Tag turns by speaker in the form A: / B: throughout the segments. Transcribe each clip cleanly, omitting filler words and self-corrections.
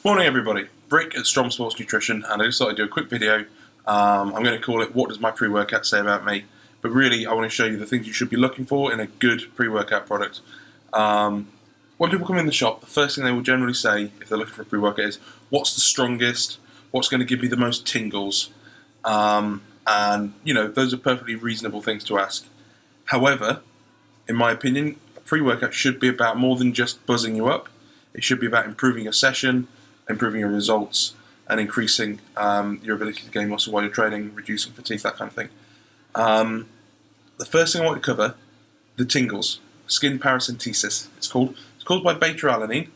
A: Morning everybody, Brick at Strom Sports Nutrition, and I just thought I'd do a quick video. I'm going to call it "What Does My Pre-Workout Say About Me?" But really I want to show you the things you should be looking for in a good pre-workout product. When people come in the shop, the first thing they will generally say if they're looking for a pre-workout is, what's the strongest, what's going to give me the most tingles, and you know, those are perfectly reasonable things to ask. However, in my opinion, a pre-workout should be about more than just buzzing you up. It should be about improving your session, improving your results, and increasing your ability to gain muscle while you're training, reducing fatigue, that kind of thing. The first thing I want to cover, the tingles, skin paracentesis. It's caused by beta-alanine,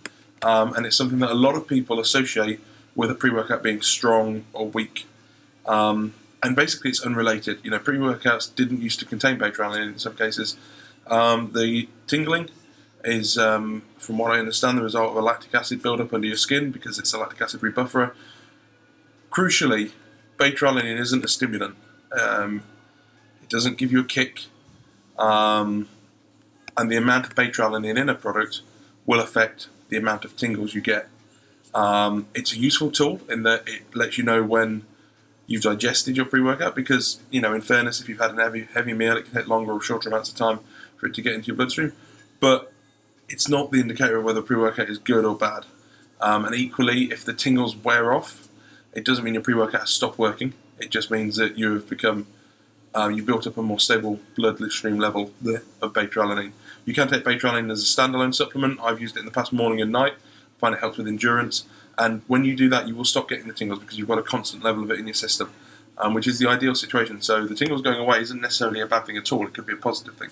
A: and it's something that a lot of people associate with a pre-workout being strong or weak. And basically, it's unrelated. You know, pre-workouts didn't used to contain beta-alanine in some cases. The tingling is, from what I understand, the result of a lactic acid buildup under your skin because it's a lactic acid rebufferer. Crucially, beta-alanine isn't a stimulant. It doesn't give you a kick, and the amount of beta-alanine in a product will affect the amount of tingles you get. It's a useful tool in that it lets you know when you've digested your pre-workout because, you know, in fairness, if you've had an heavy meal, it can take longer or shorter amounts of time for it to get into your bloodstream. But it's not the indicator of whether pre-workout is good or bad. And equally, if the tingles wear off, it doesn't mean your pre-workout has stopped working. It just means that you've become, you've built up a more stable bloodstream level of beta-alanine. You can take beta-alanine as a standalone supplement. I've used it in the past morning and night. I find it helps with endurance. And when you do that, you will stop getting the tingles because you've got a constant level of it in your system, which is the ideal situation. So the tingles going away isn't necessarily a bad thing at all. It could be a positive thing.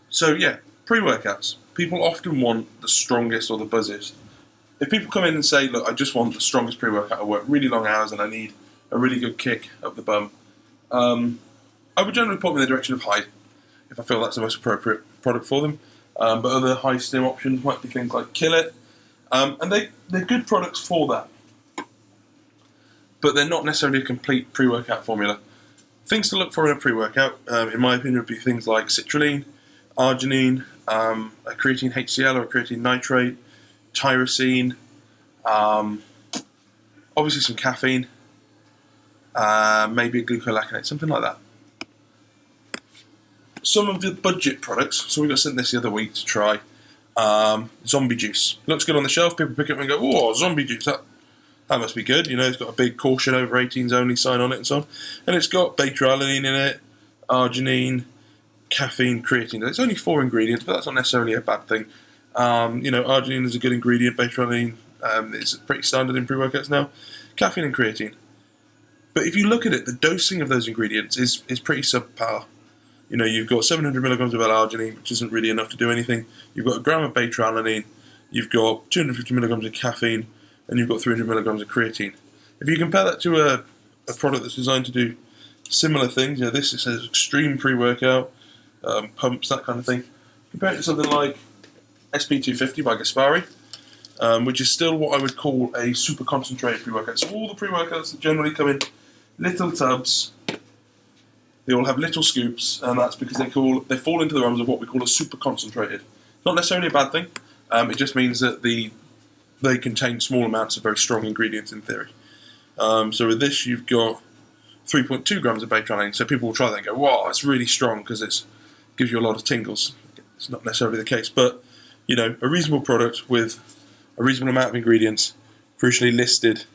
A: So yeah, pre-workouts. People often want the strongest or the buzziest. If people come in and say, look, I just want the strongest pre-workout, I work really long hours and I need a really good kick up the bum, I would generally put them in the direction of high, if I feel that's the most appropriate product for them. But other high stim options might be things like Kill It, and they're good products for that. But they're not necessarily a complete pre-workout formula. Things to look for in a pre-workout, in my opinion, would be things like citrulline, arginine, a creatine HCl or a creatine nitrate, tyrosine, obviously some caffeine, maybe a glucolactonate, something like that. Some of the budget products, so we got sent this the other week to try, zombie juice. Looks good on the shelf, people pick it up and go, oh, zombie juice, that must be good. You know, it's got a big caution over 18s only sign on it and so on. And it's got beta-alanine in it, arginine, caffeine, creatine. It's only 4 ingredients, but that's not necessarily a bad thing. You know, arginine is a good ingredient, beta-alanine is pretty standard in pre-workouts now. Caffeine and creatine. But if you look at it, the dosing of those ingredients is pretty subpar. You know, you've got 700 milligrams of L-arginine, which isn't really enough to do anything. You've got a gram of beta-alanine, you've got 250 milligrams of caffeine, and you've got 300 milligrams of creatine. If you compare that to a product that's designed to do similar things, you know, this says extreme pre-workout, pumps, that kind of thing. Compare it to something like SP250 by Gaspari, which is still what I would call a super concentrated pre-workout. So all the pre-workouts that generally come in little tubs, they all have little scoops, and that's because they fall into the realms of what we call a super concentrated. Not necessarily a bad thing. It just means that they contain small amounts of very strong ingredients in theory. So with this, you've got 3.2 grams of beta-alanine. So people will try that and go, wow, it's really strong because it gives you a lot of tingles. It's not necessarily the case, but you know, a reasonable product with a reasonable amount of ingredients, crucially listed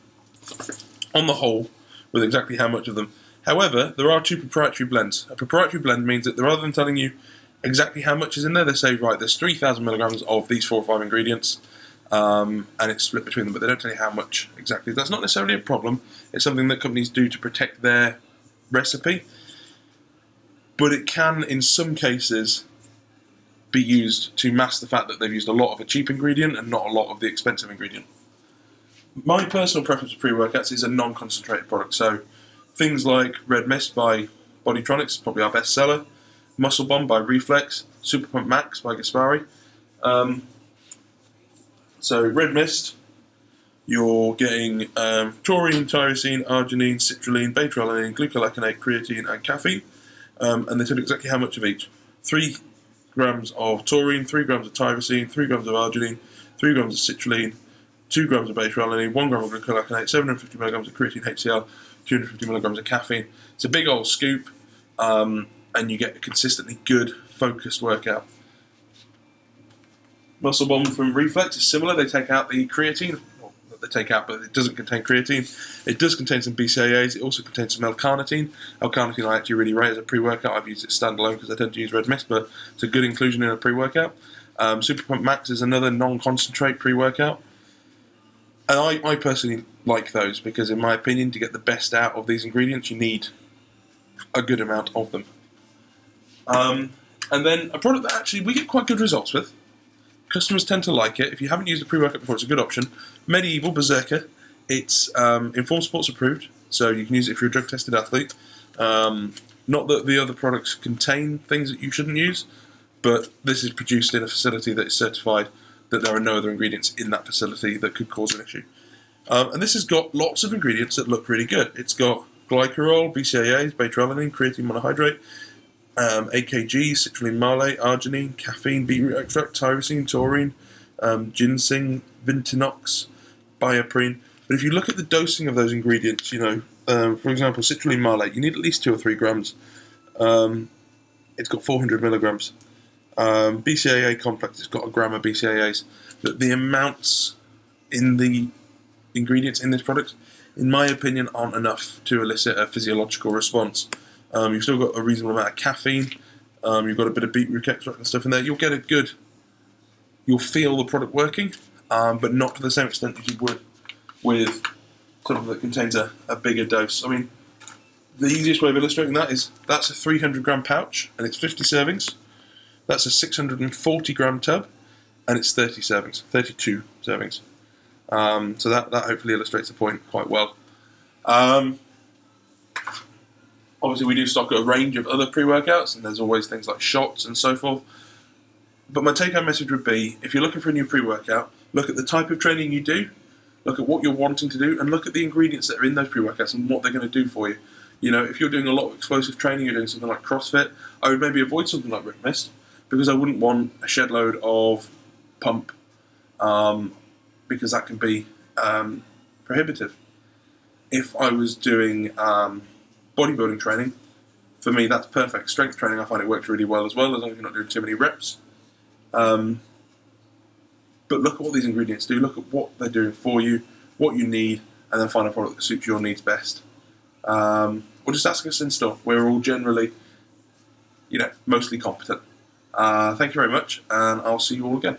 A: on the whole with exactly how much of them. However, there are 2 proprietary blends. A proprietary blend means that rather than telling you exactly how much is in there, they say, right, there's 3,000 milligrams of these 4 or 5 ingredients, and it's split between them, but they don't tell you how much exactly. That's not necessarily a problem. It's something that companies do to protect their recipe, but it can, in some cases, be used to mask the fact that they've used a lot of a cheap ingredient and not a lot of the expensive ingredient. My personal preference for pre-workouts is a non-concentrated product, so things like Red Mist by Bodytronics, probably our best seller, Muscle Bomb by Reflex, Super Pump Max by Gaspari. So Red Mist, you're getting taurine, tyrosine, arginine, citrulline, beta-alanine, glucolactonate, creatine, and caffeine, and they tell you exactly how much of each. 3 grams of taurine, 3 grams of tyrosine, 3 grams of arginine, 3 grams of citrulline, 2 grams of base alanine, 1 gram of glucosinate, 750 milligrams of creatine HCl, 250 milligrams of caffeine. It's a big old scoop, and you get a consistently good, focused workout. Muscle Bomb from Reflex is similar. They take out the creatine. Well, not they take out, but it doesn't contain creatine. It does contain some BCAAs. It also contains some L-carnitine. L-carnitine I actually really rate as a pre-workout. I've used it standalone because I tend to use Red Mist, but it's a good inclusion in a pre-workout. Super Pump Max is another non-concentrate pre-workout. And I personally like those because, in my opinion, to get the best out of these ingredients, you need a good amount of them. And then a product that actually we get quite good results with. Customers tend to like it. If you haven't used a pre-workout before, it's a good option. Medieval Berserker. It's Informed Sports approved, so you can use it if you're a drug-tested athlete. Not that the other products contain things that you shouldn't use, but this is produced in a facility that is certified that there are no other ingredients in that facility that could cause an issue. And this has got lots of ingredients that look really good. It's got glycerol, BCAAs, beta-alanine, creatine monohydrate, AKG, citrulline malate, arginine, caffeine, beetroot extract, tyrosine, taurine, ginseng, vintinox, bioprine. But if you look at the dosing of those ingredients, for example, citrulline malate, you need at least 2 or 3 grams. It's got 400 milligrams. BCAA complex, it's got a gram of BCAAs. But the amounts in the ingredients in this product, in my opinion, aren't enough to elicit a physiological response. You've still got a reasonable amount of caffeine. You've got a bit of beetroot extract and stuff in there. You'll feel the product working, but not to the same extent as you would with something that contains a bigger dose. I mean, the easiest way of illustrating that is that's a 300 gram pouch and it's 50 servings. That's a 640 gram tub and it's 32 servings. So that hopefully illustrates the point quite well. Obviously, we do stock a range of other pre-workouts, and there's always things like shots and so forth. But my take-home message would be, if you're looking for a new pre-workout, look at the type of training you do, look at what you're wanting to do, and look at the ingredients that are in those pre-workouts and what they're going to do for you. If you're doing a lot of explosive training, you're doing something like CrossFit, I would maybe avoid something like Red Mist, because I wouldn't want a shed load of pump, because that can be prohibitive. If I was doing bodybuilding training, for me that's perfect. Strength training, I find it works really well as long as you're not doing too many reps. But look at what these ingredients do, look at what they're doing for you, what you need, and then find a product that suits your needs best. Or just ask us in store. We're all generally, mostly competent. Thank you very much, and I'll see you all again.